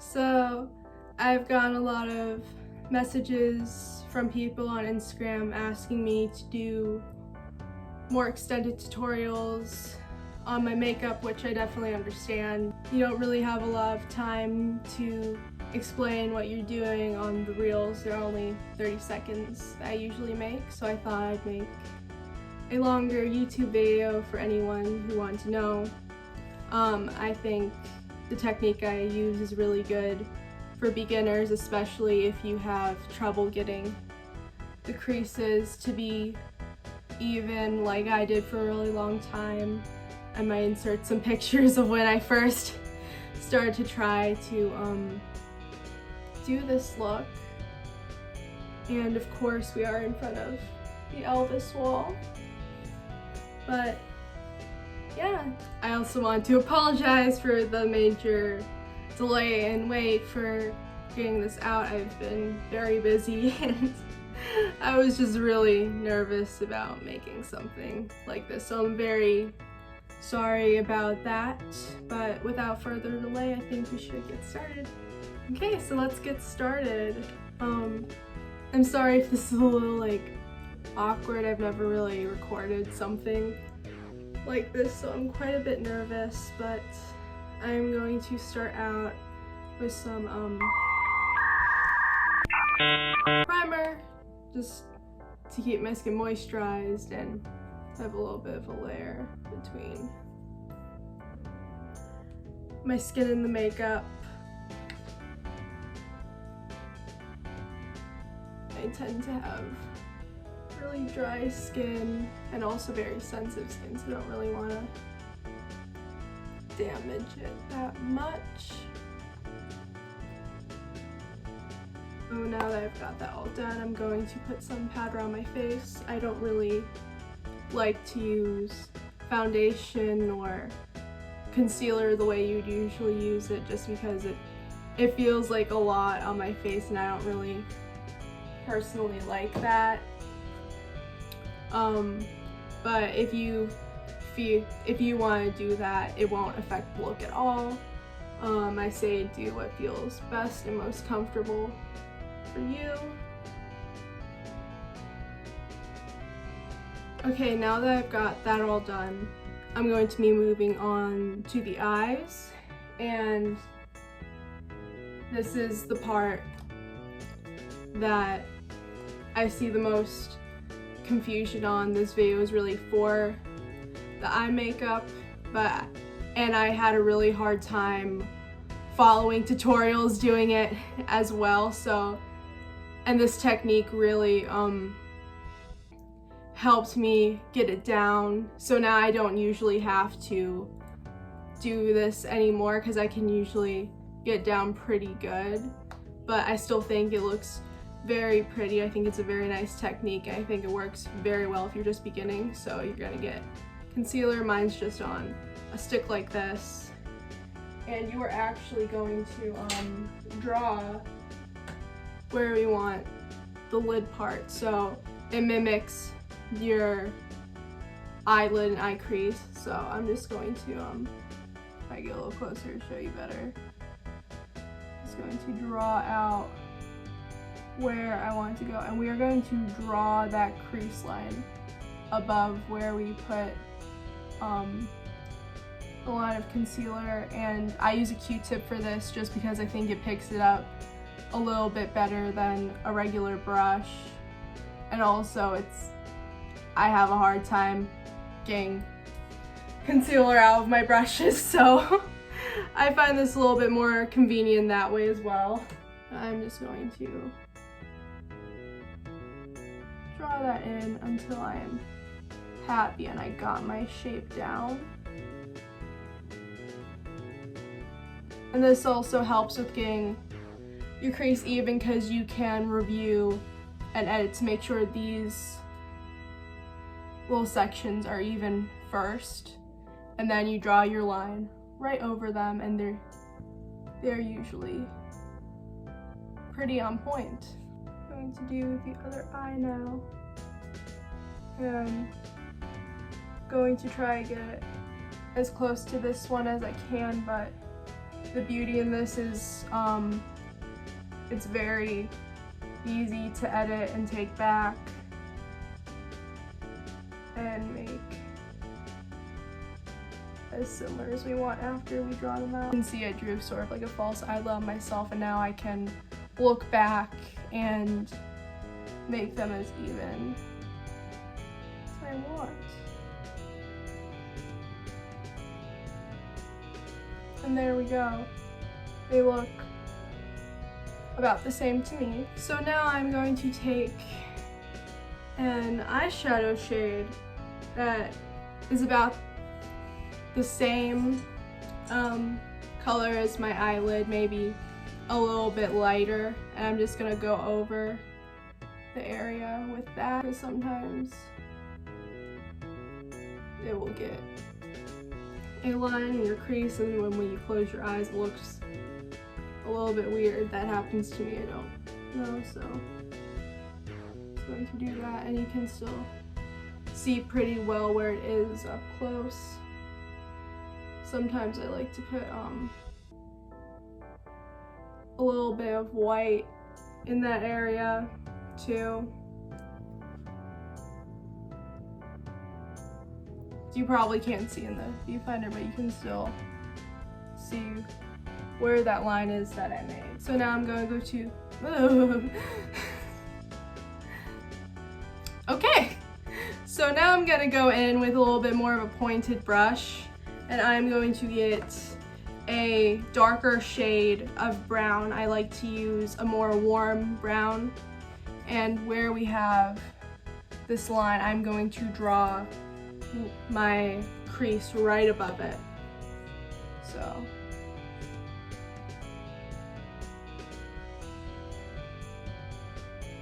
So I've gotten a lot of messages from people on Instagram asking me to do more extended tutorials on my makeup, which I definitely understand. You don't really have a lot of time to explain what you're doing on the reels. They're only 30 seconds that I usually make, so I thought I'd make a longer YouTube video for anyone who wants to know. I think the technique I use is really good for beginners, especially if you have trouble getting the creases to be even like I did for a really long time. I might insert some pictures of when I first started to try to do this look. And of course we are in front of the Elvis wall. But yeah, I also want to apologize for the major delay and wait for getting this out. I've been very busy and I was just really nervous about making something like this, so I'm very sorry about that. But without further delay, I think we should get started. Okay, so let's get started. I'm sorry if this is a little awkward. I've never really recorded something like this, so I'm quite a bit nervous, but I'm going to start out with some primer, just to keep my skin moisturized and have a little bit of a layer between my skin and the makeup. I tend to have really dry skin and also very sensitive skin, so I don't really want to damage it that much. So now that I've got that all done, I'm going to put some powder on my face. I don't really like to use foundation or concealer the way you'd usually use it, just because it feels like a lot on my face and I don't really personally like that. But if you want to do that, it won't affect the look at all. I say do what feels best and most comfortable for you. Okay, now that I've got that all done, I'm going to be moving on to the eyes, and this is the part that I see the most confusion on. This video is really for the eye makeup, and I had a really hard time following tutorials doing it as well, and this technique really helped me get it down. So now I don't usually have to do this anymore because I can usually get down pretty good, but I still think it looks very pretty. I think it's a very nice technique. I think it works very well if you're just beginning. So you're gonna get concealer. Mine's just on a stick like this, and you are actually going to draw where we want the lid part, so it mimics your eyelid and eye crease. So I'm just going to, if I get a little closer to show you better, just going to draw out where I want it to go, and we are going to draw that crease line above where we put a line of concealer. And I use a Q-tip for this just because I think it picks it up a little bit better than a regular brush, and also I have a hard time getting concealer out of my brushes, so I find this a little bit more convenient that way as well. I'm just going to draw that in until I am happy and I got my shape down. And this also helps with getting your crease even, because you can review and edit to make sure these little sections are even first, and then you draw your line right over them, and they're usually pretty on point. I'm going to do the other eye now, and going to try to get as close to this one as I can, but the beauty in this is it's very easy to edit and take back and make as similar as we want after we draw them out. You can see I drew sort of like a false eyelid on myself, and now I can look back and make them as even as I want. And there we go. They look about the same to me. So now I'm going to take an eyeshadow shade that is about the same color as my eyelid, maybe a little bit lighter, and I'm just gonna go over the area with that, because sometimes it will get a line in your crease, and when you close your eyes it looks a little bit weird. That happens to me, I don't know, so I'm going to do that, and you can still see pretty well where it is up close. Sometimes I like to put a little bit of white in that area too. You probably can't see in the viewfinder, but you can still see where that line is that I made. So now I'm going to go to okay, so now I'm gonna go in with a little bit more of a pointed brush, and I'm going to get a darker shade of brown. I like to use a more warm brown, and where we have this line, I'm going to draw my crease right above it. So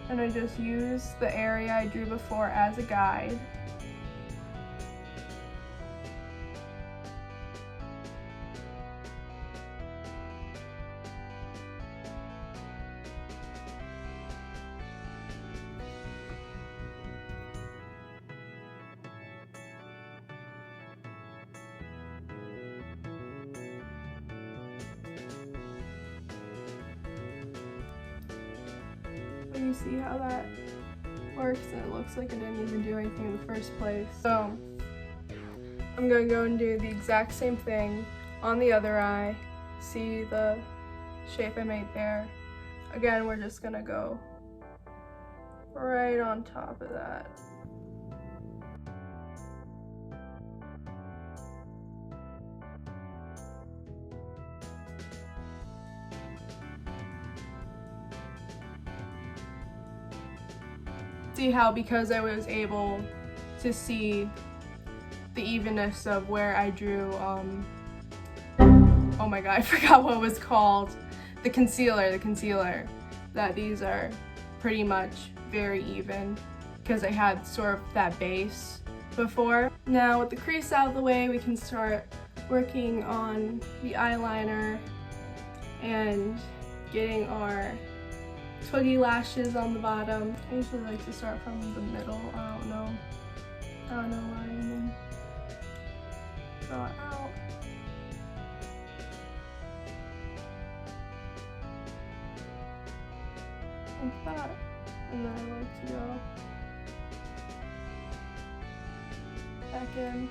and I just use the area I drew before as a guide. You see how that works, and it looks like I didn't even do anything in the first place. So I'm gonna go and do the exact same thing on the other eye. See the shape I made there? Again, we're just gonna go right on top of that. See how, because I was able to see the evenness of where I drew, oh my god, I forgot what it was called, the concealer, that these are pretty much very even, because I had sort of that base before. Now with the crease out of the way, we can start working on the eyeliner and getting our Twiggy lashes on the bottom. I usually like to start from the middle. I don't know why, and then draw it out. Like that. And then I like to go back in.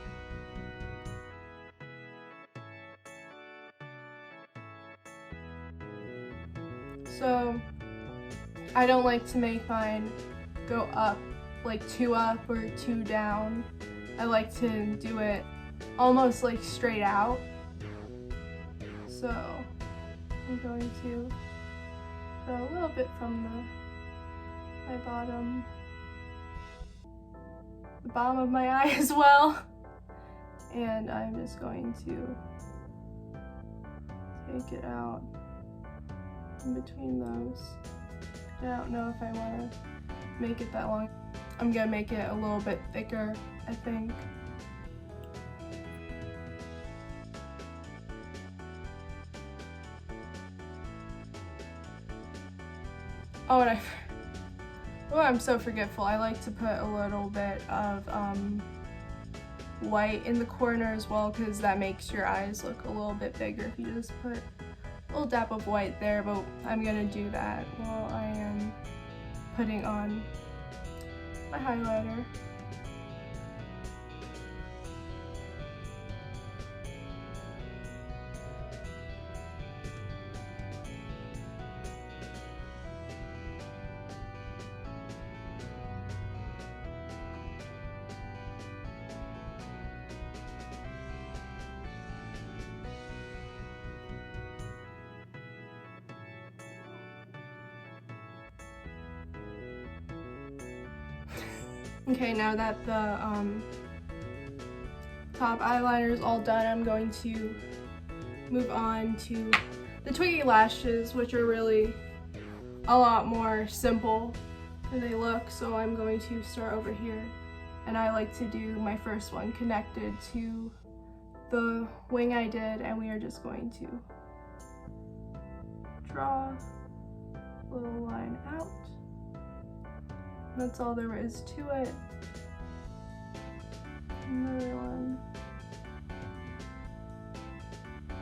So I don't like to make mine go up, like too up or too down. I like to do it almost like straight out. So I'm going to go a little bit from my bottom, the bottom of my eye as well. And I'm just going to take it out in between those. I don't know if I want to make it that long. I'm gonna make it a little bit thicker, I think. Oh, and I'm so forgetful. I like to put a little bit of white in the corner as well, because that makes your eyes look a little bit bigger if you just put little dab of white there, but I'm gonna do that while I am putting on my highlighter. Okay, now that the top eyeliner is all done, I'm going to move on to the Twiggy lashes, which are really a lot more simple than they look. So I'm going to start over here, and I like to do my first one connected to the wing I did, and we are just going to draw a little line out. That's all there is to it. Another one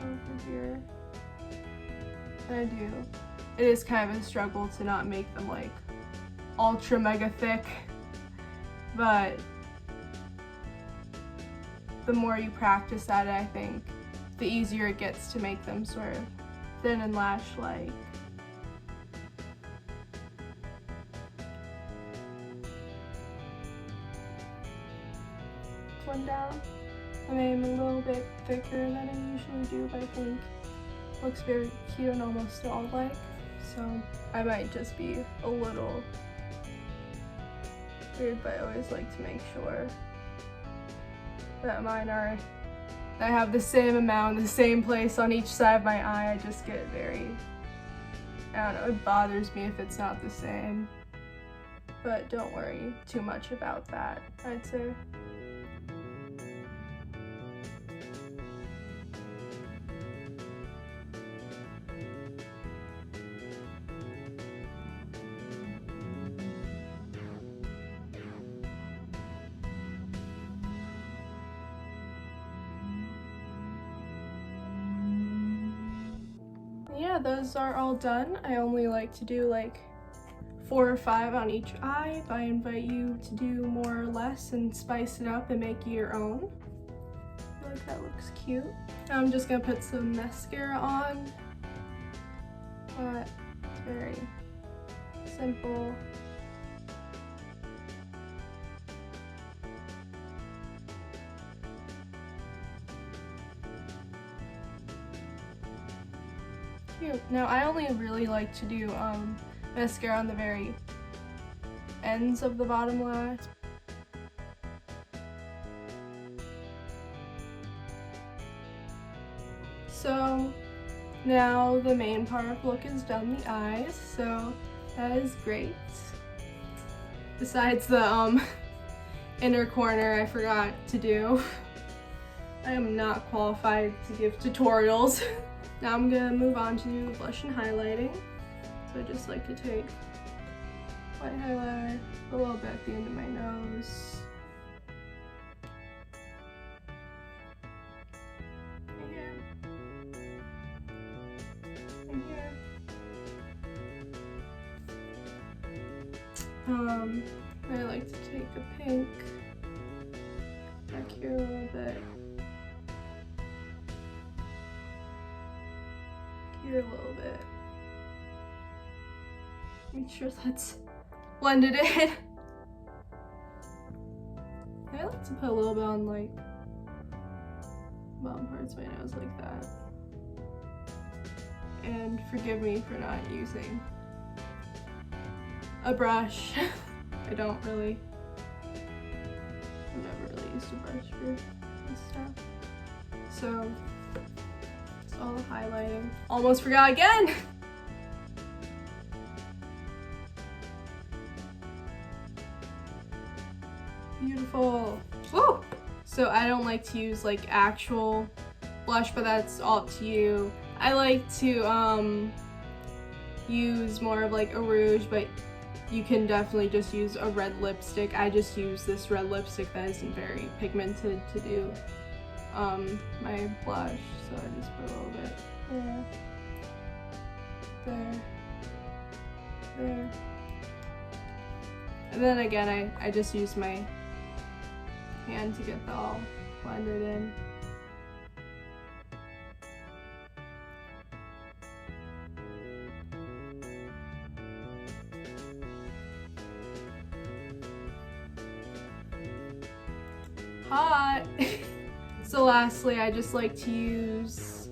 over here. And it is kind of a struggle to not make them like ultra mega thick, but the more you practice at it, I think the easier it gets to make them sort of thin and lash-like. One down. I made them a little bit thicker than I usually do, but I think it looks very cute and almost doll-like. So I might just be a little weird, but I always like to make sure that mine are, I have the same amount, the same place on each side of my eye. I just get very, I don't know, it bothers me if it's not the same. But don't worry too much about that, I'd say. Yeah, those are all done. I only like to do like 4 or 5 on each eye, but I invite you to do more or less and spice it up and make it your own. I feel like that looks cute. Now I'm just gonna put some mascara on, but it's very simple. Cute. Now I only really like to do mascara on the very ends of the bottom lash. So now the main part of the look is done, the eyes, so that is great. Besides the inner corner I forgot to do. I am not qualified to give tutorials. Now I'm gonna move on to blush and highlighting. So I just like to take white highlighter a little bit at the end of my nose. Right here. Right here. I like to take a pink back here a little bit. Here a little bit. Make sure that's blended in. I like to put a little bit on like bottom parts of my nose like that. And forgive me for not using a brush. I've never really used a brush for this stuff. So all the highlighting. Almost forgot again! Beautiful. Woo! So I don't like to use like actual blush, but that's all up to you. I like to use more of like a rouge, but you can definitely just use a red lipstick. I just use this red lipstick that isn't very pigmented to do my blush, so I just put a little bit there. there. And then again, I just use my hand to get that all blended in. Hot! So lastly, I just like to use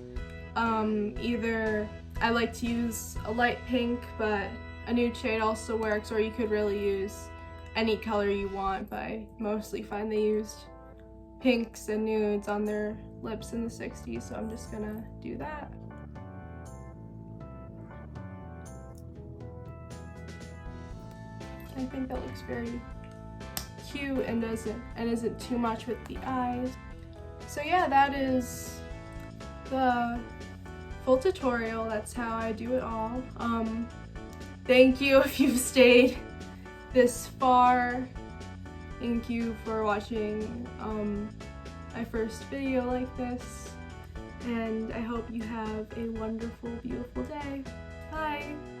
either I like to use a light pink, but a nude shade also works, or you could really use any color you want, but I mostly find they used pinks and nudes on their lips in the 60s, so I'm just gonna do that. I think that looks very cute and isn't too much with the eyes. So yeah, that is the full tutorial. That's how I do it all. Thank you if you've stayed this far. Thank you for watching my first video like this, and I hope you have a wonderful, beautiful day. Bye!